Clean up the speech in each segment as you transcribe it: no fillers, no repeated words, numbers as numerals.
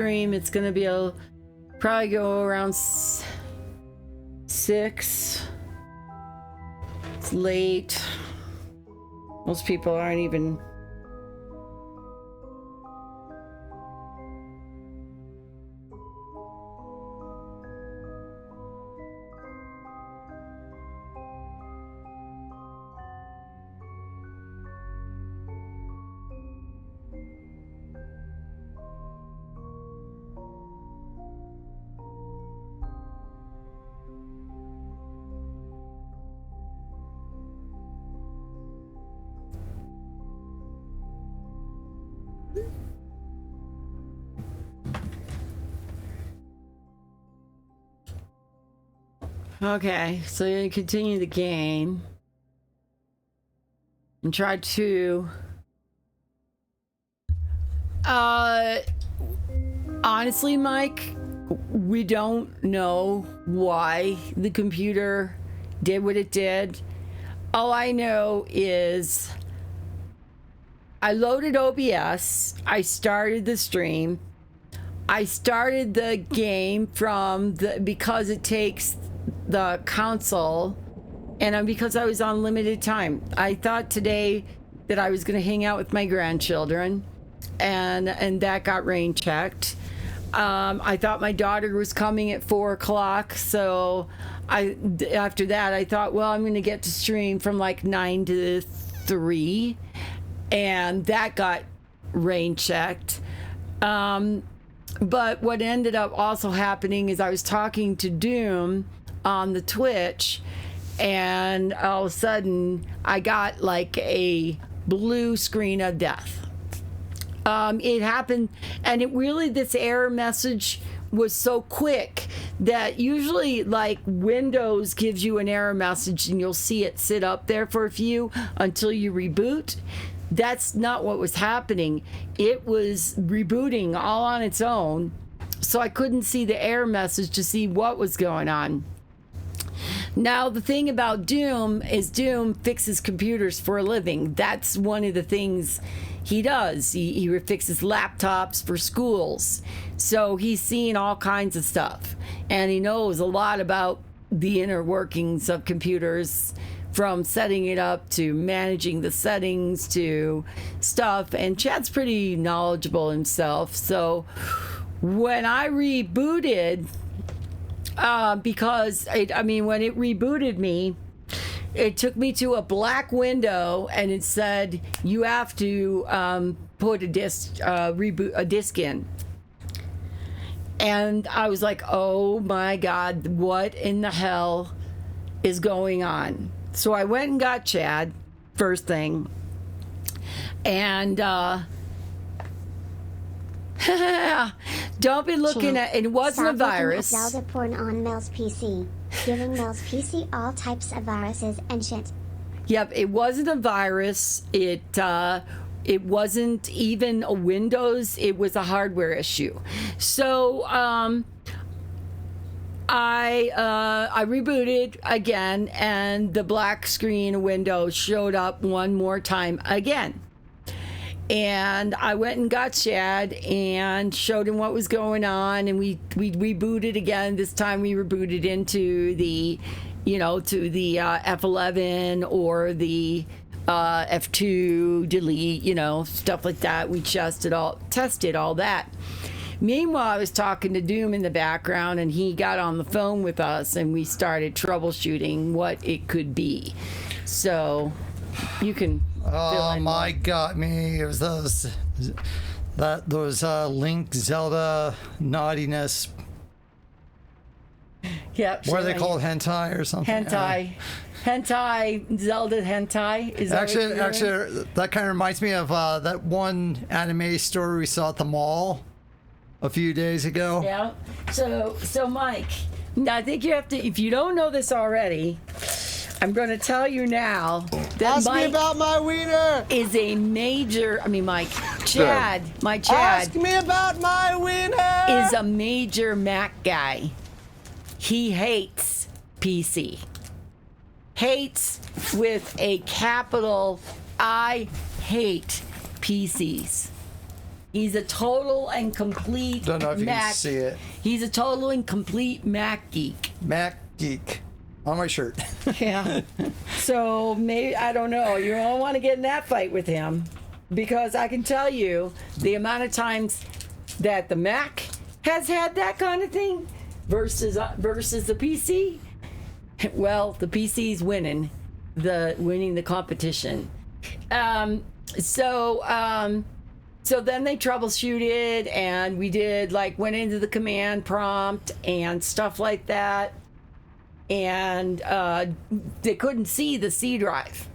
stream. It's gonna be probably go around 6. It's late. Most people aren't even. Okay, so you continue the game and try to honestly, Mike, we don't know why the computer did what it did. All I know is I loaded OBS, I started the stream, I started the game from because it takes the console, and because I was on limited time. I thought today that I was going to hang out with my grandchildren, and that got rain checked. I thought my daughter was coming at 4 o'clock, so after that I thought, well, I'm going to get to stream from like 9 to 3, and that got rain checked. But what ended up also happening is I was talking to Doom on the Twitch, and all of a sudden I got like a blue screen of death. It happened, and it really, this error message was so quick that usually like Windows gives you an error message and you'll see it sit up there for a few until you reboot. That's not what was happening. It was rebooting all on its own, so I couldn't see the error message to see what was going on. Now, the thing about Doom is Doom fixes computers for a living. That's one of the things he does. He fixes laptops for schools. So he's seen all kinds of stuff. And he knows a lot about the inner workings of computers, from setting it up to managing the settings to stuff. And Chad's pretty knowledgeable himself. So when I rebooted, because when it rebooted me, it took me to a black window and it said you have to put a disk in, and I was like, oh my god, what in the hell is going on? So I went and got Chad first thing, and don't be looking at it. It wasn't a virus. Zelda porn on Mel's PC, giving Mel's PC all types of viruses and shit. Yep, it wasn't a virus. It wasn't even a Windows. It was a hardware issue. So I rebooted again, and the black screen window showed up one more time again. And I went and got Chad and showed him what was going on, and we rebooted again. This time we rebooted into the, to the F11 or the F2 delete, stuff like that. We tested all that. Meanwhile, I was talking to Doom in the background, and he got on the phone with us, and we started troubleshooting what it could be. So you can. Oh my god, me! It was those Link Zelda naughtiness. Yep. What are they called? Hentai or something? Hentai, Zelda hentai. Is that actually, that kind of reminds me of that one anime story we saw at the mall a few days ago. Yeah. So Mike, I think you have to. If you don't know this already, I'm going to tell you now that Ask me about my wiener. Is a major. Chad. My Chad. Ask me about my wiener. Is a major Mac guy. He hates PC. Hates with a capital I hate PCs. He's a total and complete Don't know if you can Mac. see it. He's a total and complete Mac geek. Mac Geek on my shirt. Yeah. So maybe, I don't know. You don't want to get in that fight with him, because I can tell you the amount of times that the Mac has had that kind of thing versus the PC. Well, the PC's winning the competition. So then they troubleshooted, and we did went into the command prompt and stuff like that, and they couldn't see the C drive.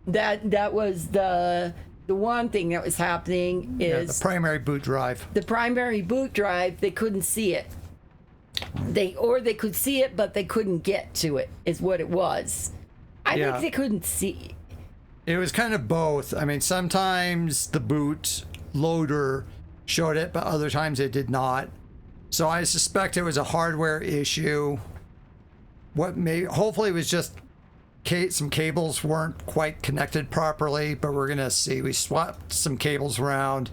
That was the one thing that was happening is The primary boot drive. the primary boot drive, they couldn't see it. They could see it, but they couldn't get to it, is what it was. I Yeah. think they couldn't see. It was kind of both. I mean, sometimes the boot loader showed it, but other times it did not. So I suspect it was a hardware issue. Hopefully it was just some cables weren't quite connected properly, but we're gonna see. We swapped some cables around,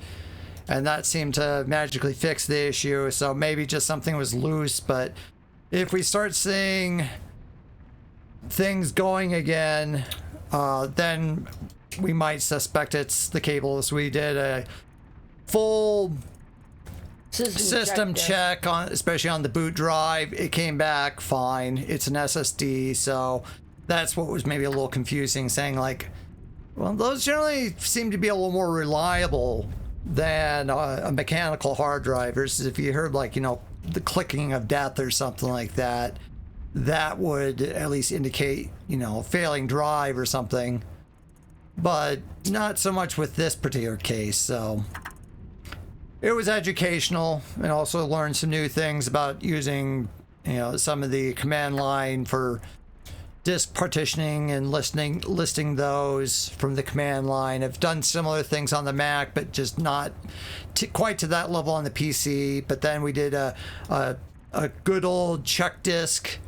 and that seemed to magically fix the issue. So maybe just something was loose. But if we start seeing things going again, then we might suspect it's the cables. We did a full system check on, especially on the boot drive. It came back fine. It's an SSD, so that's what was maybe a little confusing, saying well, those generally seem to be a little more reliable than a mechanical hard drive, versus if you heard the clicking of death or something like that, that would at least indicate a failing drive or something. But not so much with this particular case. So it was educational, and also learned some new things about using some of the command line for disk partitioning and listing those from the command line. I've done similar things on the Mac, but just not quite to that level on the PC. But then we did a good old check disk.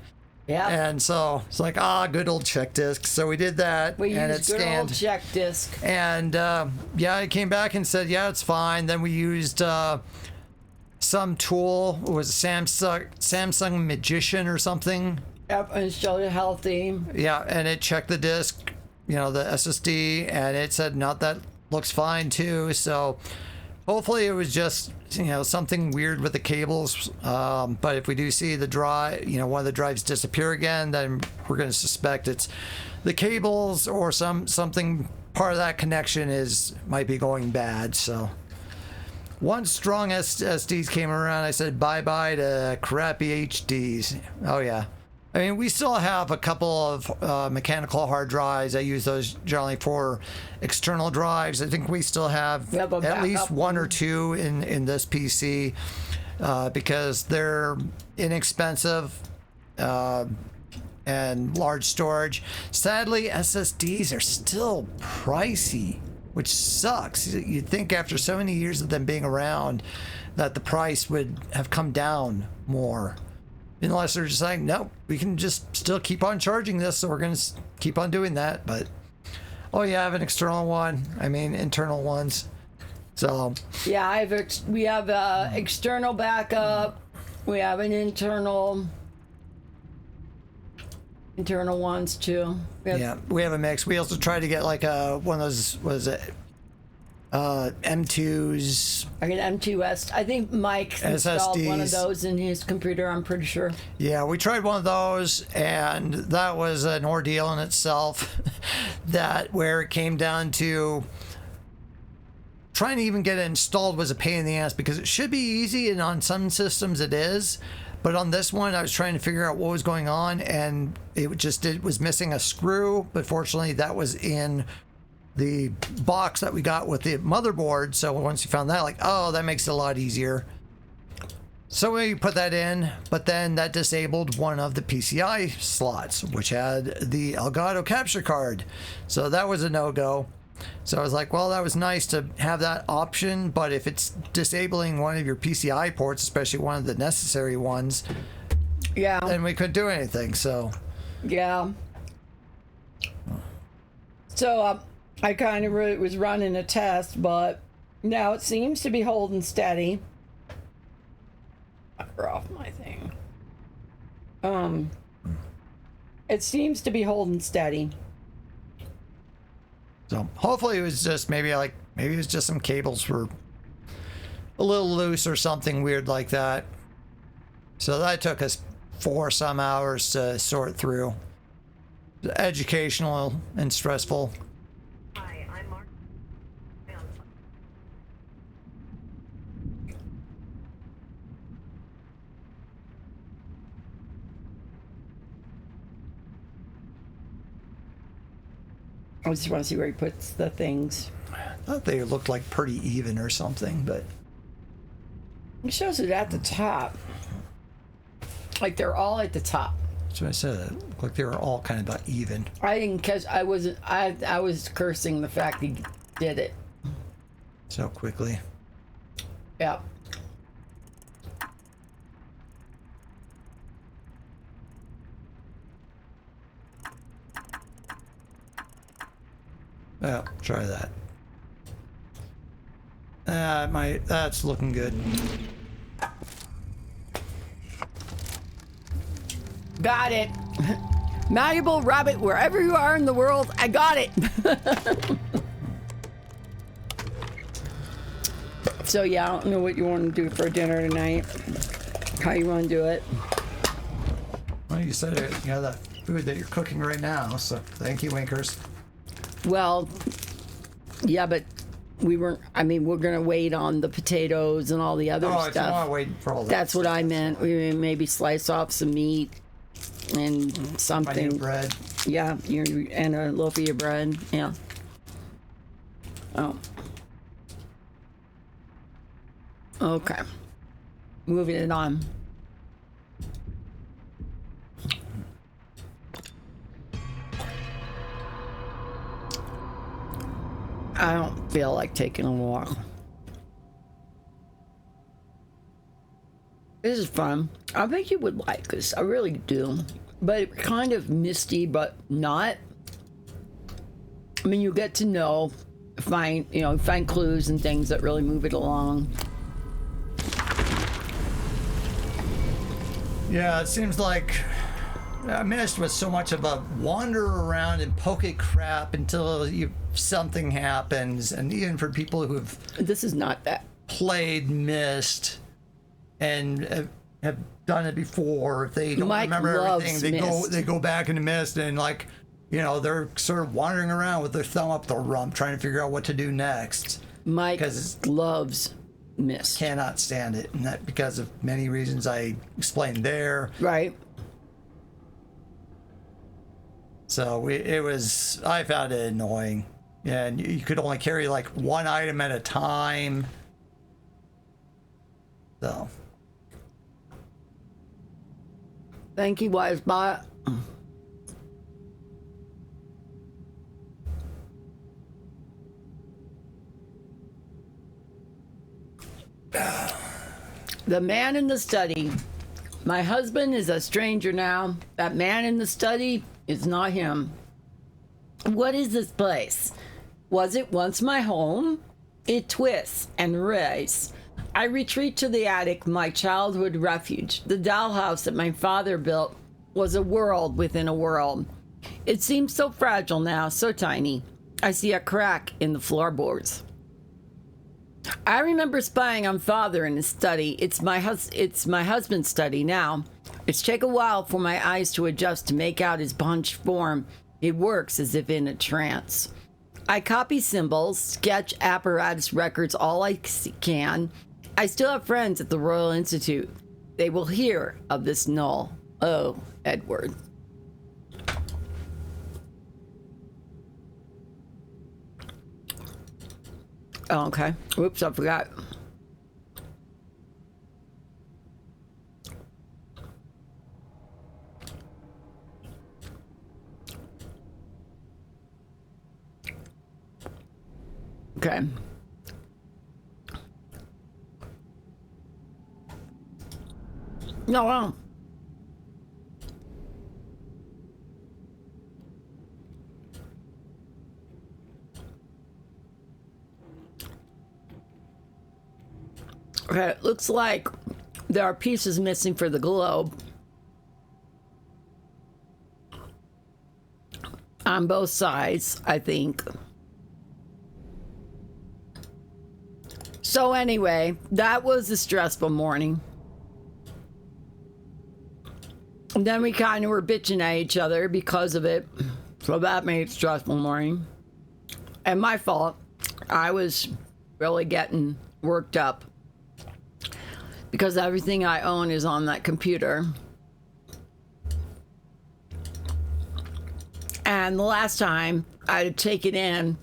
Yeah. And so it's good old check disk. So we did that, We and it used good scanned. old check disk. And it came back and said, yeah, it's fine. Then we used some tool. It was Samsung Magician or something. Yep, and showed it healthy. Yeah, and it checked the disk, the SSD, and it said, no, that looks fine too. So hopefully it was just, something weird with the cables. But if we do see the drive, one of the drives disappear again, then we're going to suspect it's the cables, or something part of that connection might be going bad. So once strong SSDs came around, I said bye-bye to crappy HDs. Oh yeah. I mean, we still have a couple of mechanical hard drives. I use those generally for external drives. I think we still have You have a at least backup one or two in this PC, because they're inexpensive and large storage. Sadly, SSDs are still pricey, which sucks. You'd think after so many years of them being around that the price would have come down more. Unless they're just saying, no, we can just still keep on charging this, so we're going to keep on doing that. But, oh, yeah, I have an external one. I mean, internal ones. So, Yeah, we have external backup. We have an internal ones too. we have a mix. We also tried to get one of those, was it M2s? Like an M2S. I think Mike installed one of SSDs. those in his computer, I'm pretty sure. Yeah, we tried one of those, and that was an ordeal in itself. Where it came down to trying to even get it installed was a pain in the ass, because it should be easy, and on some systems it is. But on this one, I was trying to figure out what was going on, and it was missing a screw. But fortunately, that was in the box that we got with the motherboard. So once you found that, that makes it a lot easier. So we put that in, but then that disabled one of the PCI slots, which had the Elgato capture card. So that was a no-go. So I was like, well, that was nice to have that option, but if it's disabling one of your PCI ports, especially one of the necessary ones, Yeah. then we couldn't do anything. So Yeah. So I kind of was running a test, but Now it seems to be holding steady. Cover off my thing. It seems to be holding steady. So hopefully it was just maybe it was just some cables were a little loose or something weird like that. So that took us 4 some hours to sort through. Educational and stressful. Hi, I'm Mark. I just want to see where he puts the things. I thought they looked like pretty even or something, but It shows it at the top. Like they're all at the top. that's what I said. It looked like they were all kind of about even. I didn't catch. I wasn't. I was cursing the fact he did it. So quickly. Yep. Yeah, try that. That's looking good. Got it. Malleable rabbit, wherever you are in the world, I got it. So yeah, I don't know what you want to do for dinner tonight. How you want to do it? Well, you said it. You know the food that you're cooking right now. So thank you, Winkers. Well, yeah, but we weren't. I mean, we're gonna wait on the potatoes and all the other Oh, it's not stuff. waiting for all that. That's what I meant. We maybe slice off some meat and My new something. bread. Yeah, and a loaf of your bread. Yeah. Oh. Okay. Moving it on. I don't feel like taking a walk. This is fun. I think you would like this. I really do. But it's kind of misty, but not. I mean, you get to know, find clues and things that really move it along. Yeah, it seems like Mist was so much of a wander around and poke at crap until something happens. And even for people who've This is not that. played Mist and have done it before, if they don't Mike remember loves everything, Myst. they go back into Mist and they're sort of wandering around with their thumb up their rump trying to figure out what to do next. Mike 'Cause- loves Mist. Cannot stand it, and that because of many reasons I explained there. Right? So I found it annoying. And you could only carry like one item at a time. So, Thank you, Wisebot. The man in the study. My husband is a stranger now. That man in the study is not him. What is this place? Was it once my home? It twists and writhes. I retreat to the attic, my childhood refuge. The dollhouse that my father built was a world within a world. It seems so fragile now, so tiny. I see a crack in the floorboards. I remember spying on father in his study. It's my husband's study now. It's take a while for my eyes to adjust to make out his bunched form. It works as if in a trance. I copy symbols, sketch apparatus records all I can. I still have friends at the Royal Institute. They will hear of this null. Oh, Edward. Oh, okay. Whoops, I forgot. Okay. No. Okay, it looks like there are pieces missing for the globe. On both sides, I think. So anyway, that was a stressful morning. And then we kind of were bitching at each other because of it. So that made it a stressful morning. And my fault. I was really getting worked up because everything I own is on that computer. And the last time I had to take it in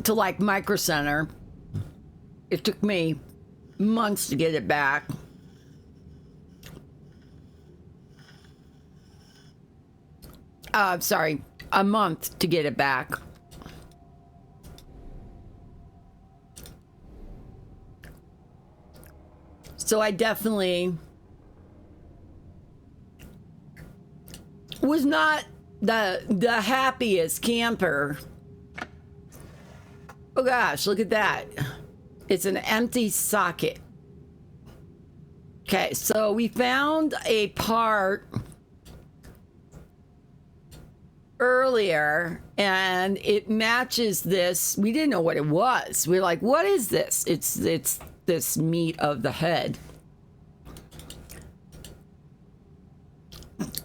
to like Micro Center, it took me months to get it back. Sorry, a month to get it back. So I definitely was not the happiest camper. Oh gosh, look at that. It's an empty socket. Okay, so we found a part earlier and it matches this. We didn't know what it was. We're like, what is this? It's this meat of the head.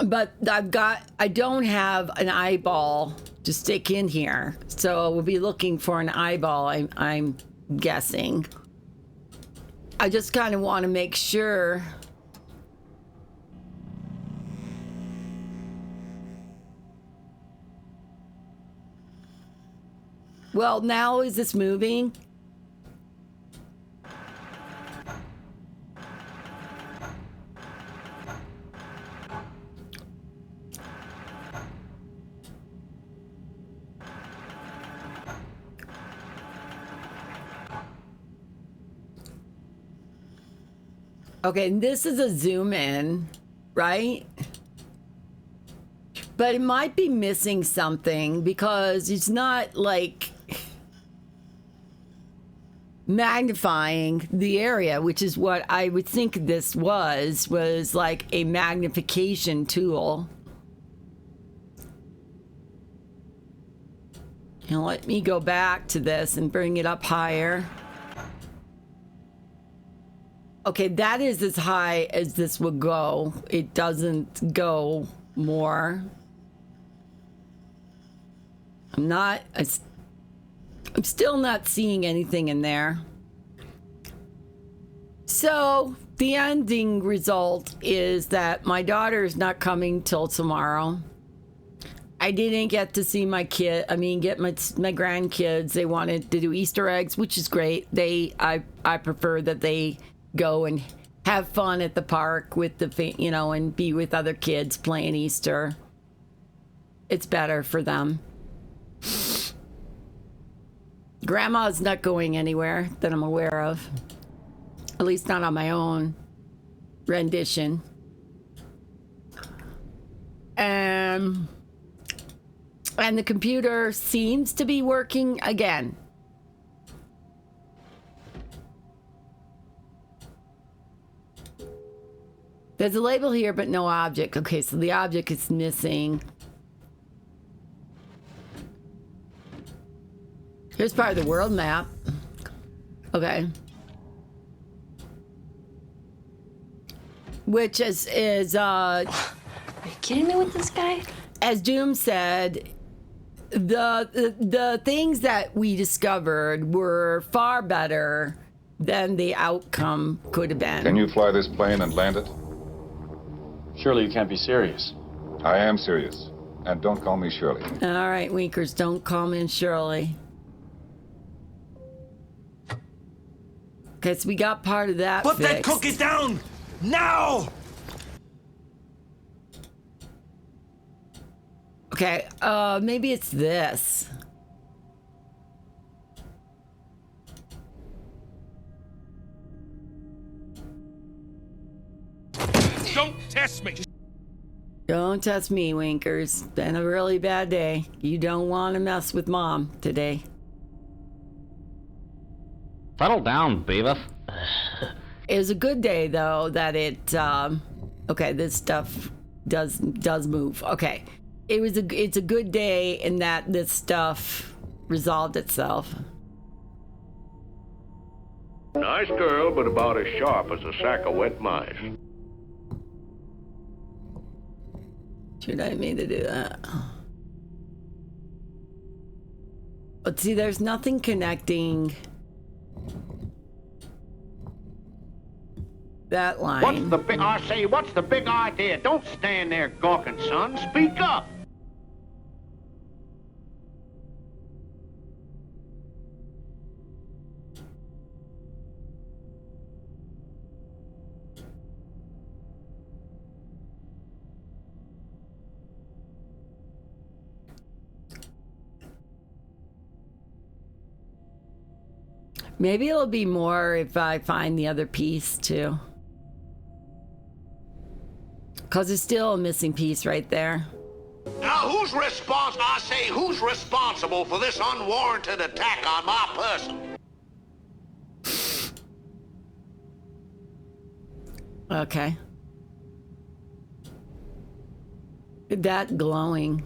But I don't have an eyeball to stick in here. So we'll be looking for an eyeball, I'm guessing. I just kind of want to make sure. Well, now is this moving? Okay, and this is a zoom in, right? But it might be missing something because it's not like magnifying the area, which is what I would think this was like a magnification tool. And let me go back to this and bring it up higher. Okay, that is as high as this would go. It doesn't go more. I'm still not seeing anything in there. So the ending result is that my daughter is not coming till tomorrow. I didn't get to see my get my grandkids. They wanted to do Easter eggs, which is great. I prefer that they go and have fun at the park with and be with other kids playing Easter. It's better for them. Grandma's not going anywhere that I'm aware of. At least not on my own rendition. And the computer seems to be working again. There's a label here, but no object. Okay, so the object is missing. Here's part of the world map. Okay. Which is Are you kidding me with this guy? As Doom said, the things that we discovered were far better than the outcome could have been. Can you fly this plane and land it? Surely you can't be serious. I am serious. And don't call me Shirley. All right, Winkers, don't call me Shirley. Okay, so we got part of that Put that fixed. cookie down! Now! Okay, maybe it's this. Don't test me! Don't test me, Winkers. Been a really bad day. You don't want to mess with Mom today. Settle down, Beavis. It was a good day though that it okay, this stuff does move. Okay. It's a good day in that this stuff resolved itself. Nice girl, but about as sharp as a sack of wet mice. Should I mean to do that? But see, there's nothing connecting that line. What's the big idea? Don't stand there gawking, son. Speak up. Maybe it'll be more if I find the other piece too. Because it's still a missing piece right there. Now, who's responsible for this unwarranted attack on my person? Okay. That glowing.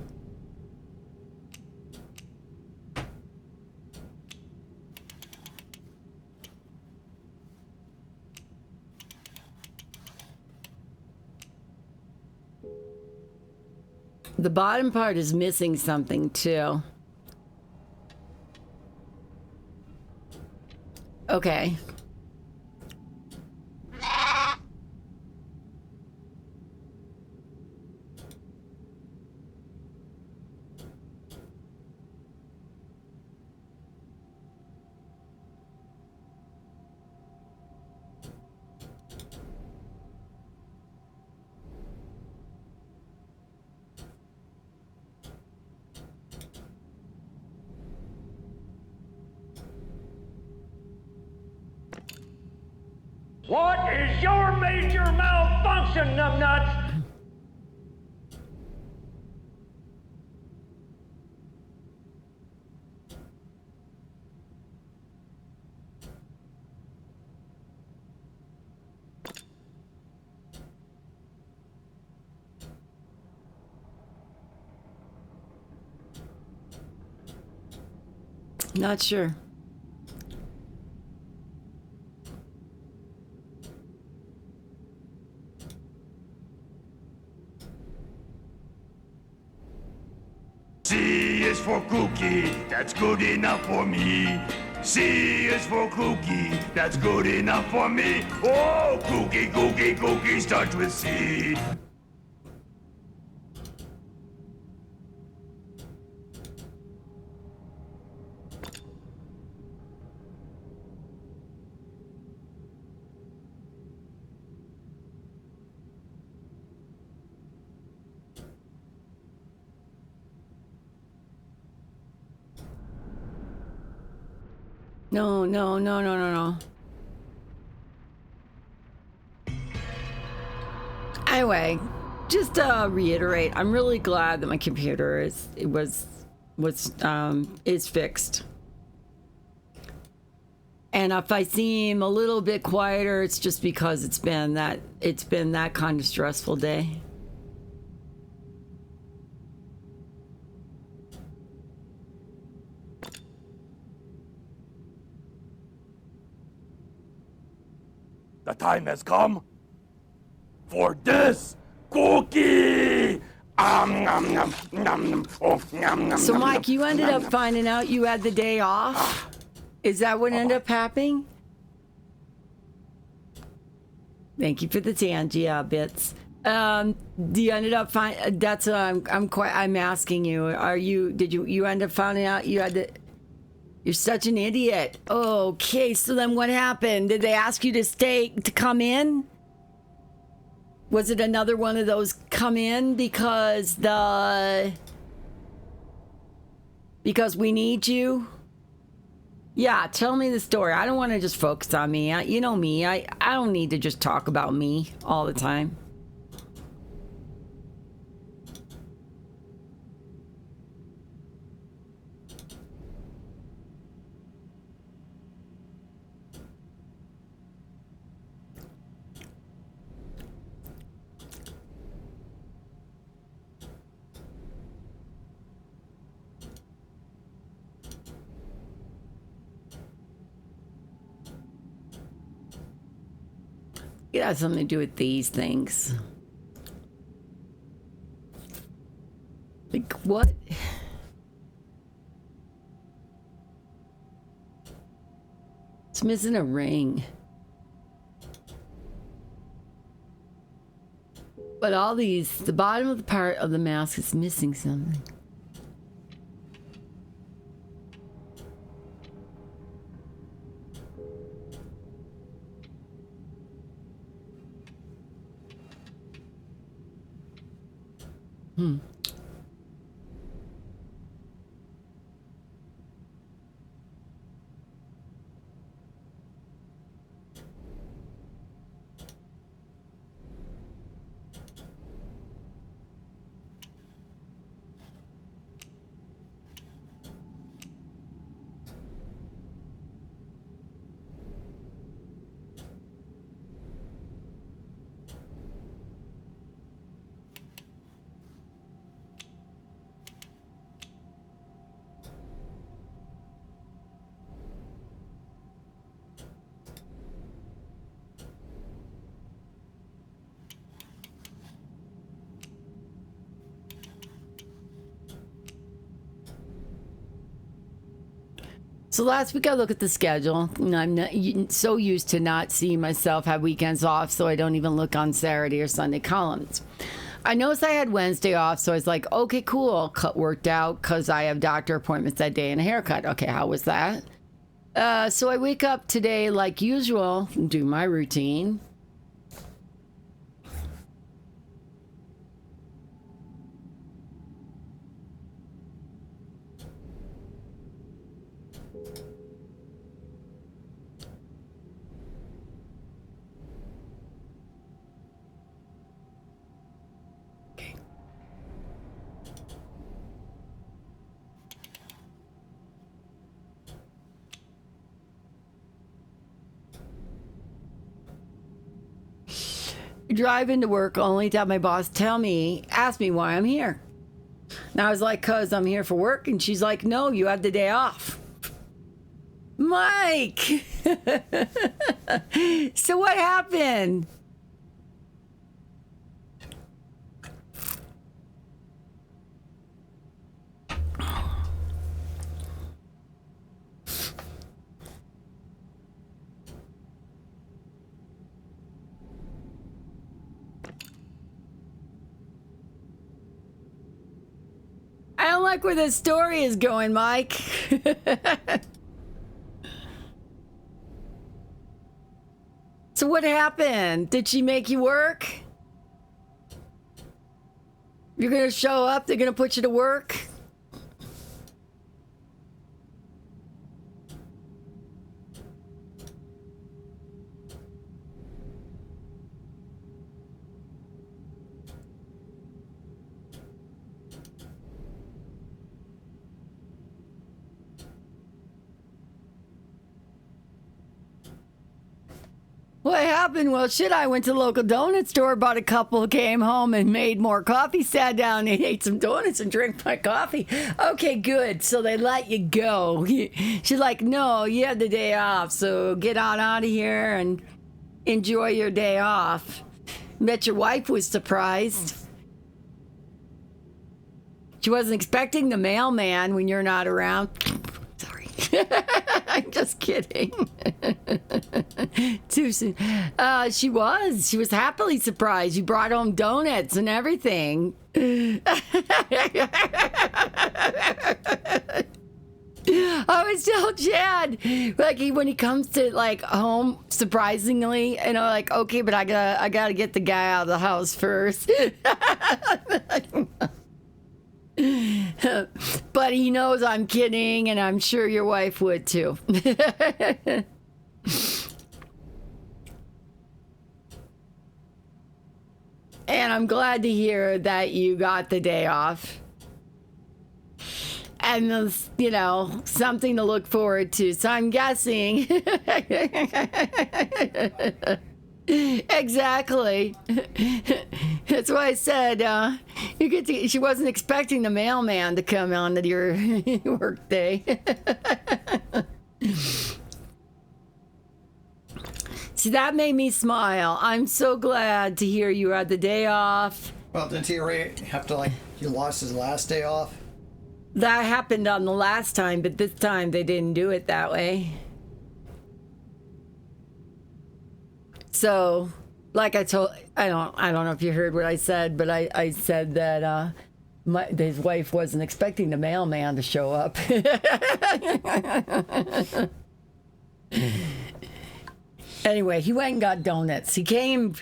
The bottom part is missing something too. Okay. What is your major malfunction, numbnuts? Not sure. C is for cookie, that's good enough for me. C is for cookie, that's good enough for me. Oh, cookie, cookie, cookie starts with C. No, no, no, no, no, no. Anyway, just to reiterate, I'm really glad that my computer is fixed. And if I seem a little bit quieter, it's just because it's been that kind of stressful day. The time has come for this cookie. So, Mike, you ended up finding out you had the day off? Is that what ended up happening? Thank you for the Tangia bits. You ended up that's what I'm asking you. You end up finding out you had to? You're such an idiot. Okay, so then what happened? Did they ask you to come in? Was it another one of those come in because we need you? Yeah, tell me the story. I don't want to just focus on me. You know me. I don't need to just talk about me all the time. It has something to do with these things. Like, what? It's missing a ring. But all these, the bottom of the part of the mask is missing something. So last week I looked at the schedule, and I'm not, so used to not seeing myself have weekends off, so I don't even look on Saturday or Sunday columns. I noticed I had Wednesday off, so I was like, okay, cool. Worked out because I have doctor appointments that day and a haircut. Okay, how was that? So I wake up today like usual, do my routine. Drive into work only to have my boss ask me why I'm here. And I was like, cause I'm here for work. And she's like, no, you have the day off. Mike! So what happened? I don't like where this story is going, Mike. So what happened? Did she make you work? You're gonna show up? They're gonna put you to work? What happened? Well, shit, I went to the local donut store, bought a couple, came home and made more coffee, sat down and ate some donuts and drank my coffee. Okay, good. So they let you go. She's like, no, you had the day off, so get on out of here and enjoy your day off. Bet your wife was surprised. She wasn't expecting the mailman when you're not around. Sorry. I'm just kidding. Too soon. She was happily surprised. You brought home donuts and everything. I always tell Chad, like, when he comes to like home, surprisingly, you know, like, okay, but I gotta get the guy out of the house first. But he knows I'm kidding, and I'm sure your wife would too. And I'm glad to hear that you got the day off. And, you know, something to look forward to. So I'm guessing. Exactly. That's why I said she wasn't expecting the mailman to come on to your work day. See, that made me smile. I'm so glad to hear you had the day off. Well, didn't he already have to, like, he lost his last day off? That happened on the last time, but this time they didn't do it that way. So, like I told, I don't know if you heard what I said, but I said that his wife wasn't expecting the mailman to show up. Anyway, he went and got donuts. He came.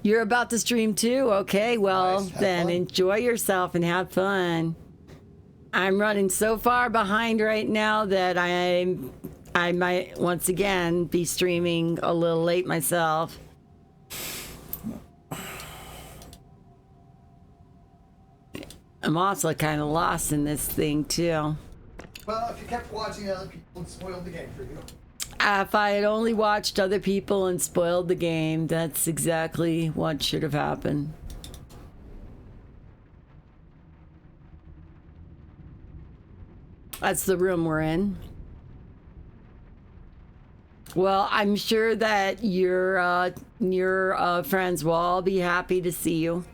You're about to stream too? Okay, well, Nice. then Fun. enjoy yourself and have fun. I'm running so far behind right now that I might once again be streaming a little late myself. I'm also kind of lost in this thing too. Well, if you kept watching other people, it spoiled the game for you. If I had only watched other people and spoiled the game, that's exactly what should have happened. That's the room we're in. Well, I'm sure that your friends will all be happy to see you.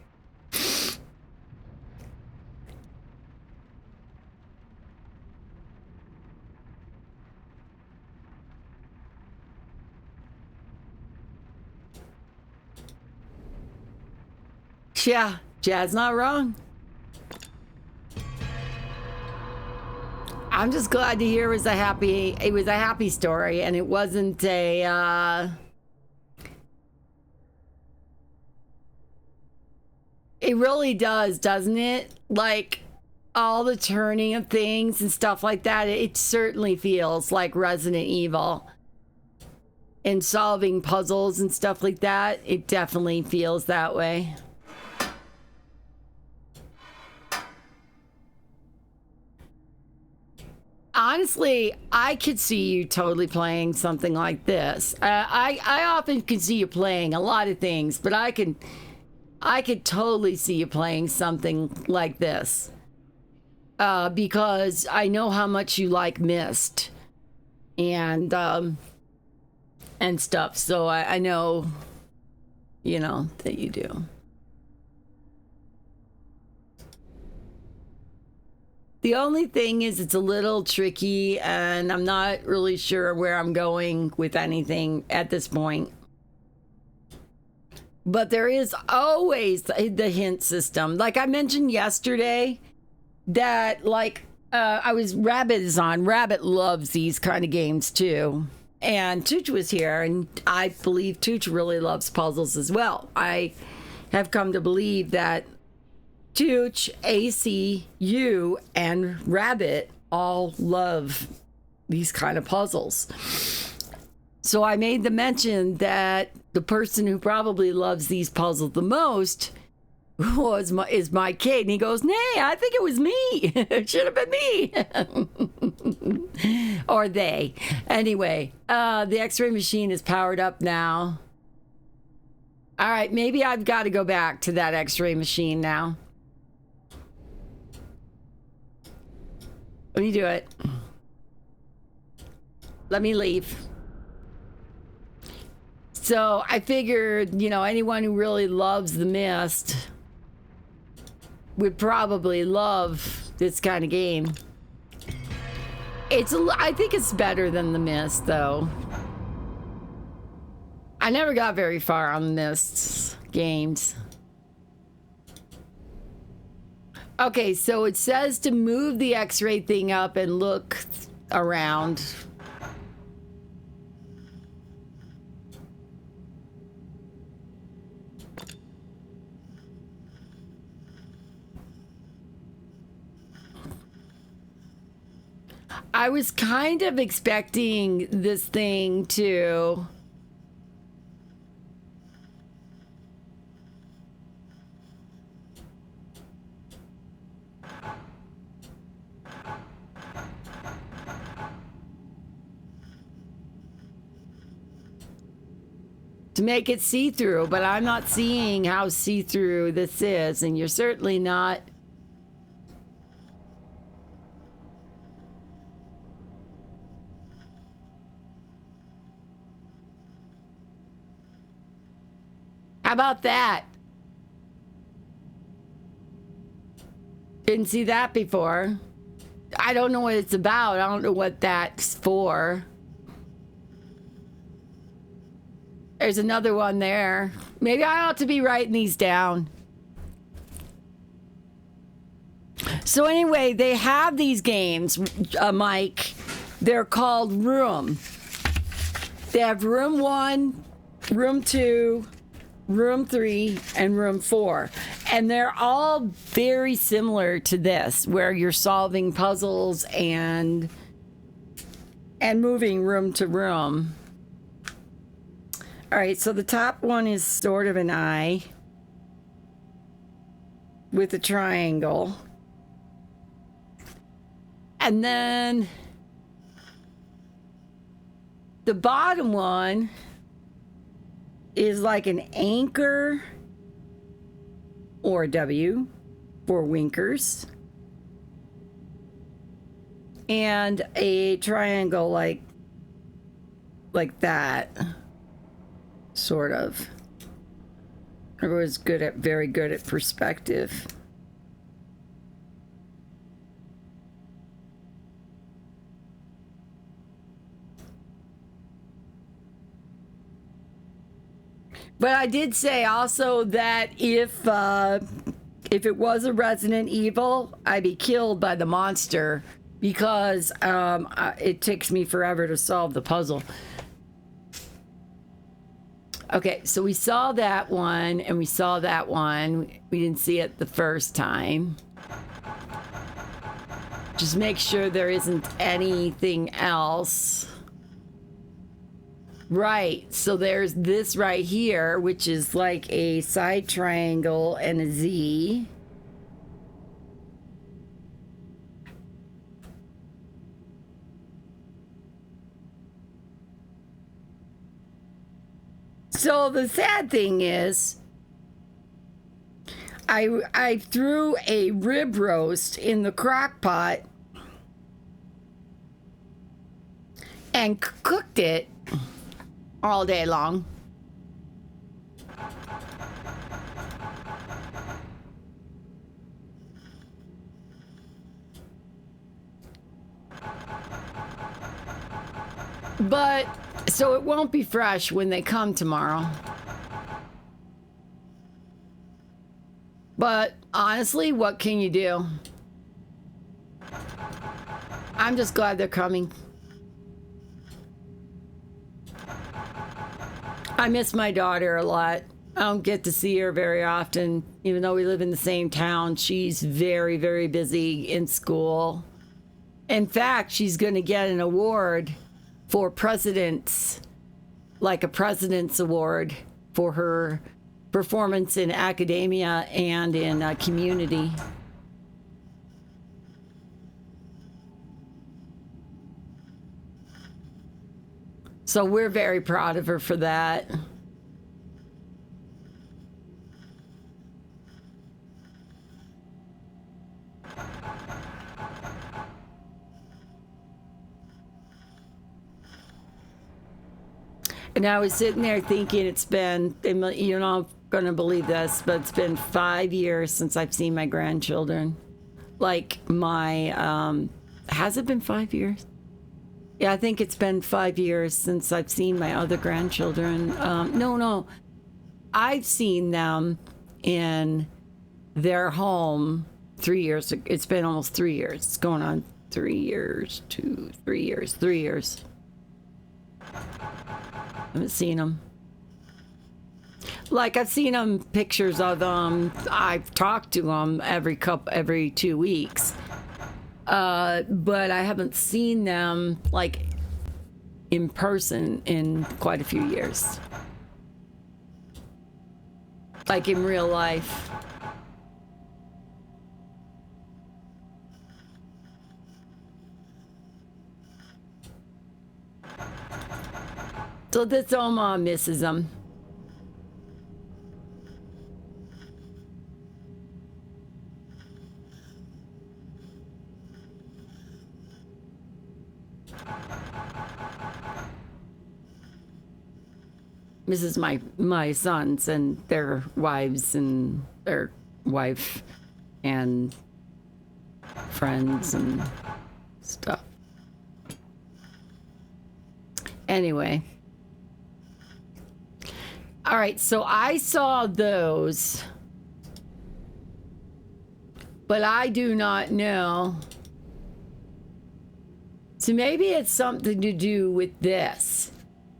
Yeah, Jad's not wrong. I'm just glad to hear it was a happy story, and it wasn't a it really does, doesn't it? Like all the turning of things and stuff like that, it certainly feels like Resident Evil. And solving puzzles and stuff like that, it definitely feels that way. Honestly, I could see you totally playing something like this. I often can see you playing a lot of things, but I could totally see you playing something like this. Because I know how much you like Myst and stuff. So I know, that you do. The only thing is it's a little tricky and I'm not really sure where I'm going with anything at this point. But there is always the hint system. Like I mentioned yesterday that Rabbit is on. Rabbit loves these kind of games too. And Tooch was here and I believe Tooch really loves puzzles as well. I have come to believe that Tooch, AC, you, and Rabbit all love these kind of puzzles. So I made the mention that the person who probably loves these puzzles the most is my kid. And he goes, "Nay, I think it was me. It should have been me." Or they. Anyway, the X-ray machine is powered up now. All right, maybe I've got to go back to that X-ray machine now. Let me do it. Let me leave. So I figured, anyone who really loves the Myst would probably love this kind of game. I think it's better than the Myst, though. I never got very far on the Myst games. Okay, so it says to move the X-ray thing up and look around. I was kind of expecting this thing to... to make it see-through, but I'm not seeing how see-through this is, and you're certainly not. How about that? Didn't see that before. I don't know what it's about. I don't know what that's for. There's another one there. Maybe I ought to be writing these down. So anyway, they have these games, Mike. They're called Room. They have Room 1, Room 2, Room 3, and Room 4. And they're all very similar to this, where you're solving puzzles and moving room to room. All right, so the top one is sort of an eye with a triangle. And then the bottom one is like an anchor or a W for winkers. And a triangle like that. Sort of. Everyone's very good at perspective. But I did say also that if it was a Resident Evil, I'd be killed by the monster because it takes me forever to solve the puzzle. Okay, so we saw that one and we saw that one. We didn't see it the first time. Just make sure there isn't anything else. Right, so there's this right here, which is like a side triangle and a Z. So the sad thing is, I threw a rib roast in the crock pot and cooked it all day long. But so it won't be fresh when they come tomorrow. But honestly, what can you do? I'm just glad they're coming. I miss my daughter a lot. I don't get to see her very often, even though we live in the same town. She's very, very busy in school. In fact, she's going to get an award for presidents, like a president's award for her performance in academia and in community. So we're very proud of her for that. And I was sitting there thinking it's been, you're not going to believe this, but it's been 5 years since I've seen my grandchildren. Like has it been 5 years? Yeah, I think it's been 5 years since I've seen my other grandchildren. No. I've seen them in their home 3 years. It's been almost 3 years. It's going on 3 years, 3 years. I haven't seen them. Like, I've seen them, pictures of them. I've talked to them every 2 weeks. But I haven't seen them, like, in person in quite a few years. Like, in real life. So this Oma misses them. This is my sons and their wives and their wife and friends and stuff. Anyway. All right, so I saw those, but I do not know. So maybe it's something to do with this.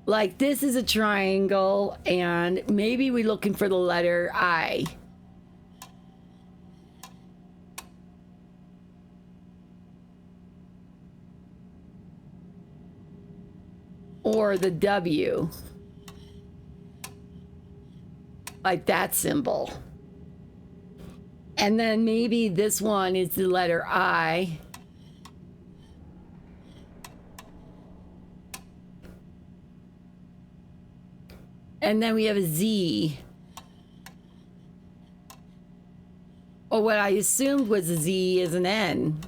Like this is a triangle, and maybe we're looking for the letter I. Or the W. Like that symbol. And then maybe this one is the letter I. And then we have a Z. Or what I assumed was a Z is an N.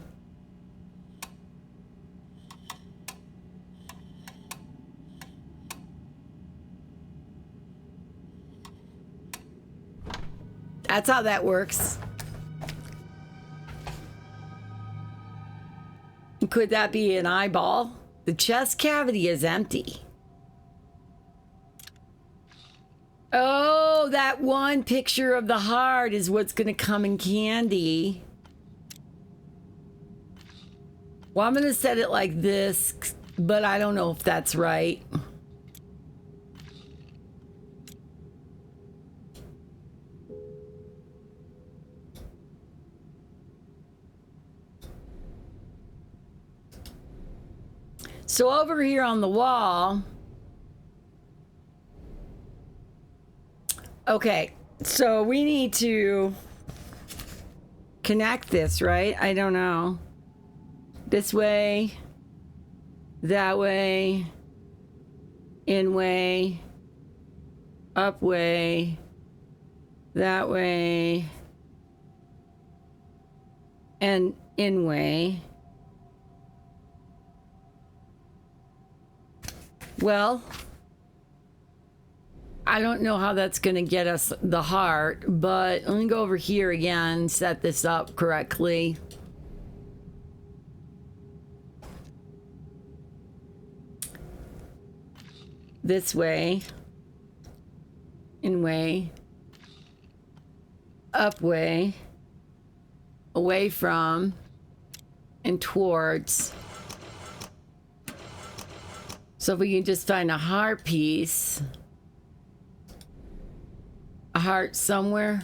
That's how that works. Could that be an eyeball? The chest cavity is empty. Oh, that one picture of the heart is what's going to come in candy. Well, I'm going to set it like this, but I don't know if that's right. So over here on the wall, okay, so we need to connect this, right? I don't know. This way, that way, in way, up way, that way, and in way. Well, I don't know how that's going to get us the heart, but let me go over here again, set this up correctly. This way, in way, up way, away from, and towards. So if we can just find a heart piece, a heart somewhere.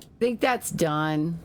I think that's done.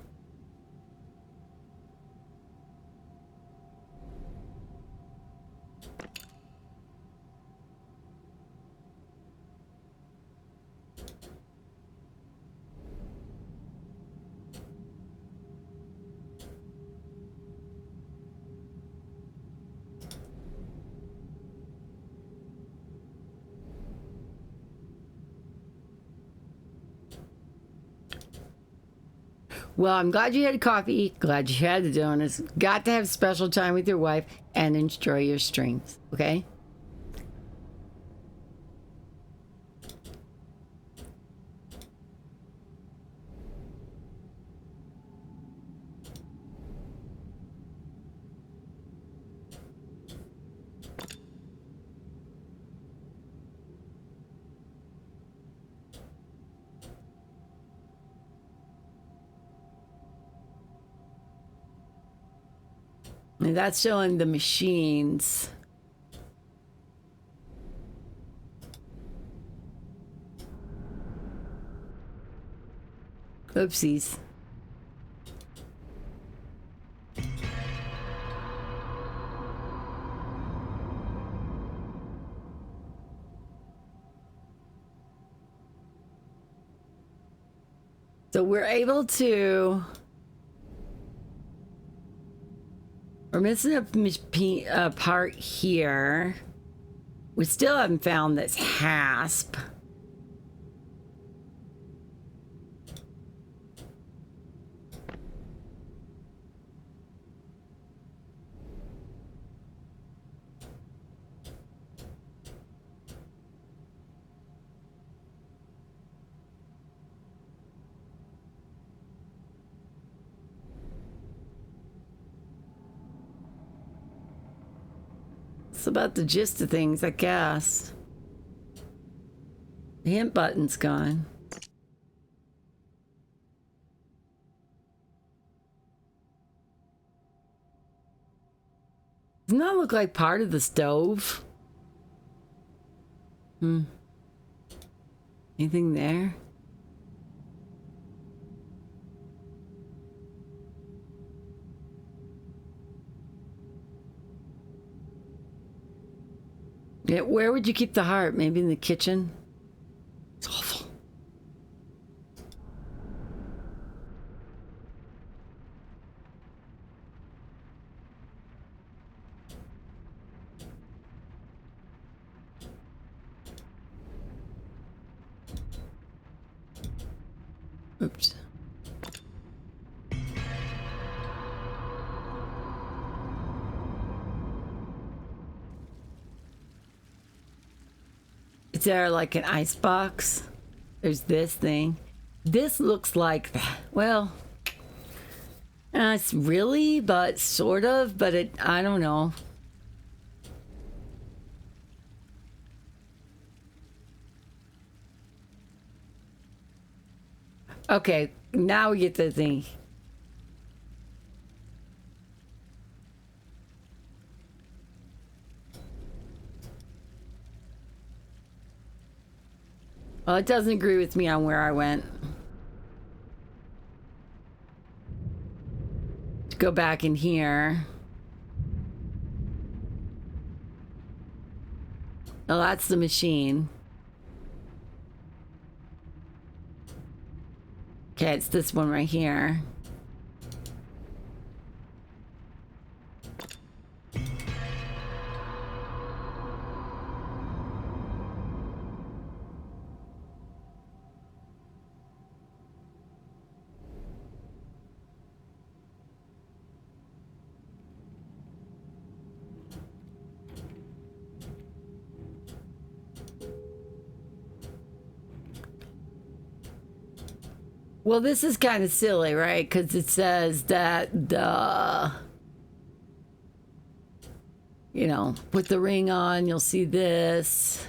Well, I'm glad you had coffee. Glad you had the donuts. Got to have special time with your wife and enjoy your strings, okay? And that's showing the machines. Oopsies. So we're able to... We're missing a part here. We still haven't found this hasp. about the gist of things, I guess. The hint button's gone. Doesn't that look like part of the stove? Anything there? Yeah, where would you keep the heart? Maybe in the kitchen? It's awful. Oops. Is there like an ice box? There's this thing. This looks like that. Well, it's really, but sort of, but I don't know. Okay, now we get the thing. Well, it doesn't agree with me on where I went. Go back in here. Oh, that's the machine. Okay, it's this one right here. Well, this is kind of silly, right? Because it says that put the ring on, you'll see this.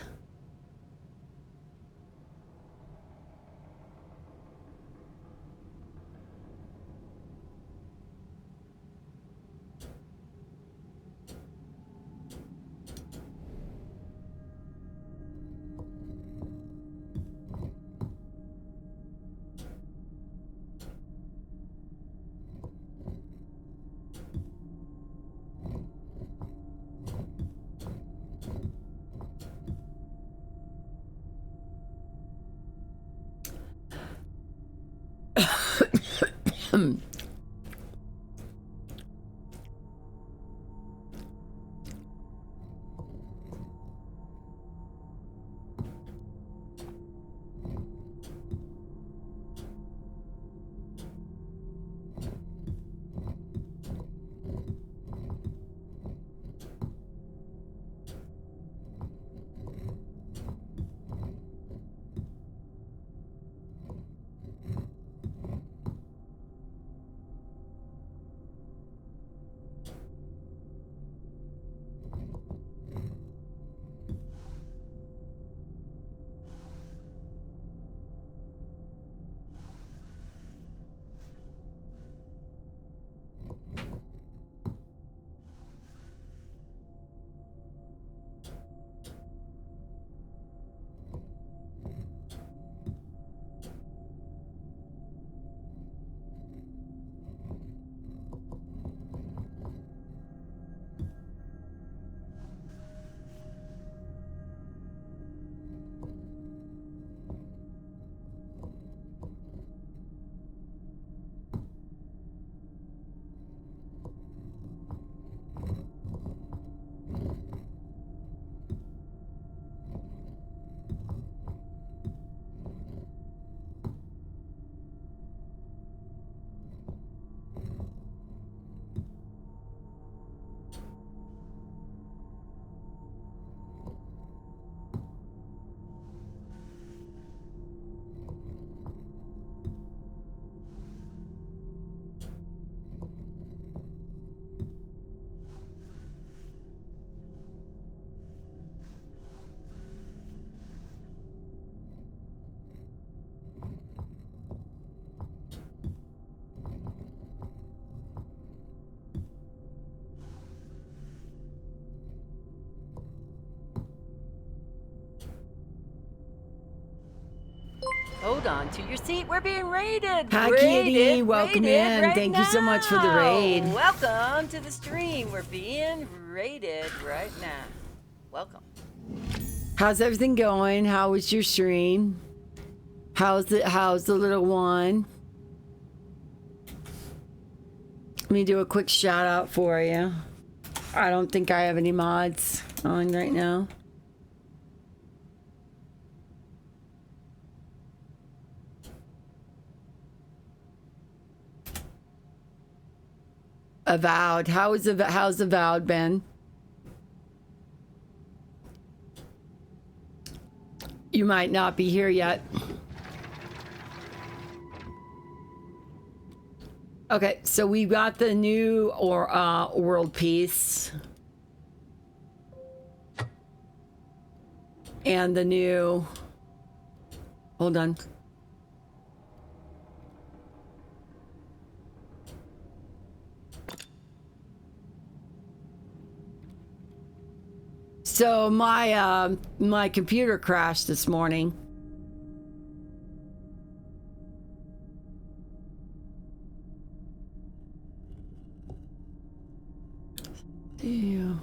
Hold on to your seat. We're being raided. Hi, Raided, Kitty. Welcome raided in. right Thank you so much for the now. raid. Welcome to the stream. We're being raided right now. Welcome. How's everything going? How was your stream? How's the little one? Let me do a quick shout out for you. I don't think I have any mods on right now. Avowed. How's Avowed been? You might not be here yet. Okay, so we got the new world peace. And the new... Hold on. So my computer crashed this morning. Yeah.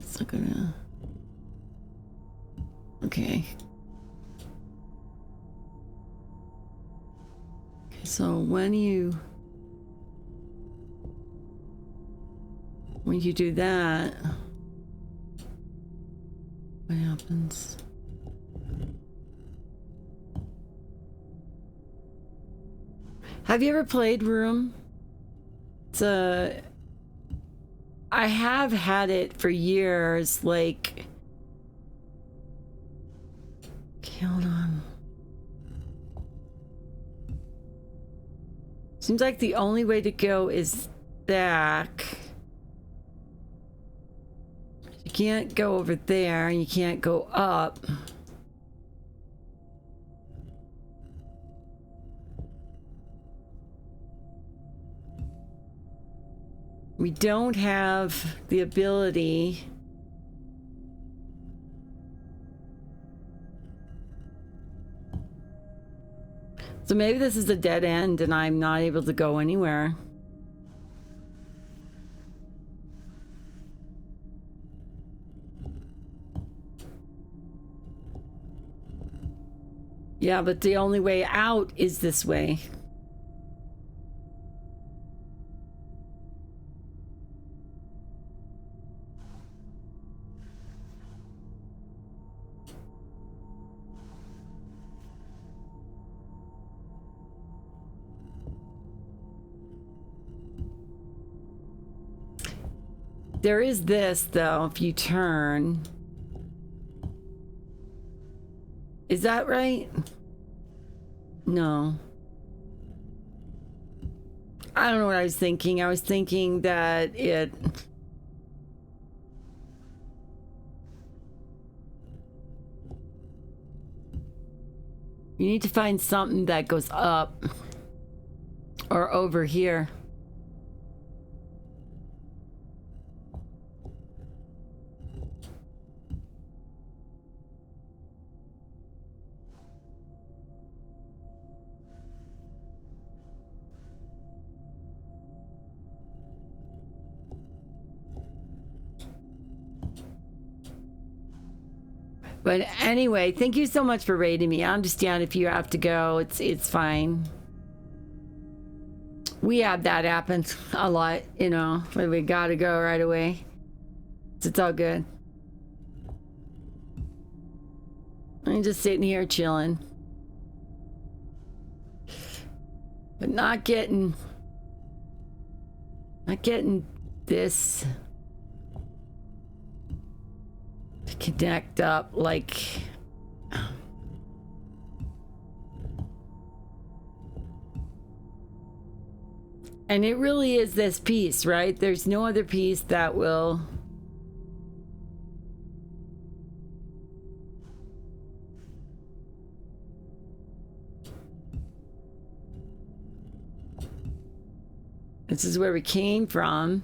It's not gonna... Okay. So when you do that, what happens? Have you ever played Room? I have had it for years, like... Okay, hold on. Seems like the only way to go is back. You can't go over there, and you can't go up. We don't have the ability. So maybe this is a dead end and I'm not able to go anywhere. Yeah, but the only way out is this way. There is this, though, if you turn. Is that right? No. I don't know what I was thinking. I was thinking that it... You need to find something that goes up. Or over here. But anyway, thank you so much for raiding me. I understand if you have to go, it's fine. We have that happen a lot, you know, when we gotta go right away. It's all good. I'm just sitting here chilling. But not getting this to connect up like... And it really is this piece, right? There's no other piece that will... This is where we came from.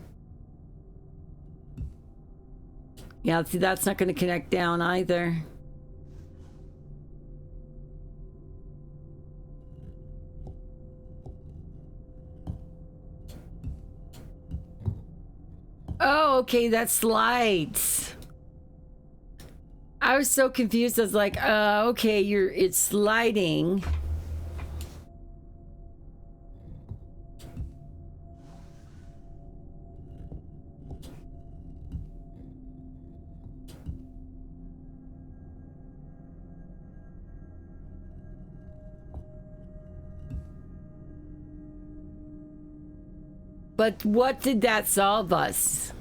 Yeah, see, that's not going to connect down either. Oh, okay, that slides. I was so confused. I was like, okay, it's sliding. But what did that solve us?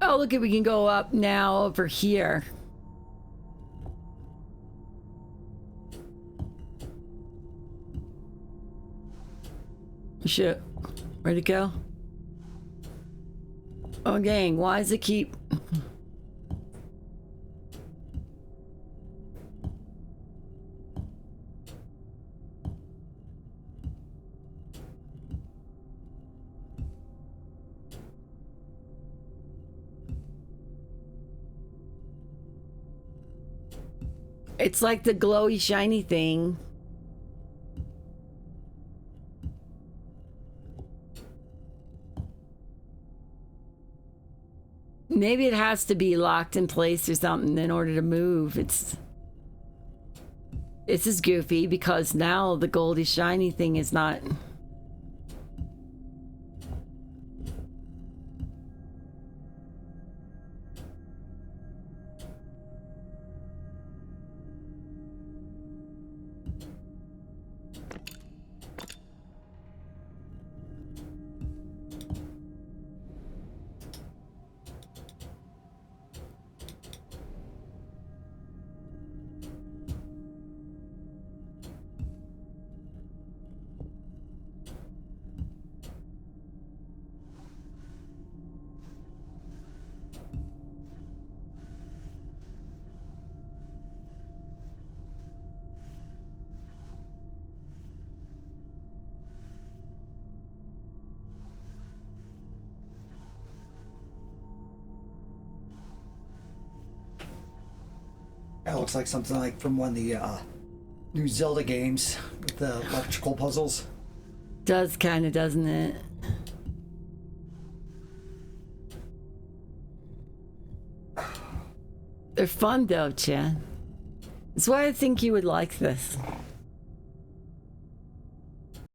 Oh, look, we can go up now over here. Shit. Where'd it go? Oh, dang. Why does it keep... It's like the glowy, shiny thing. Maybe it has to be locked in place or something in order to move. It's This is goofy because now the goldy, shiny thing is not... That looks like something like from one of the new Zelda games with the electrical puzzles. Does kind of, doesn't it? They're fun though, Chad. That's why I think you would like this.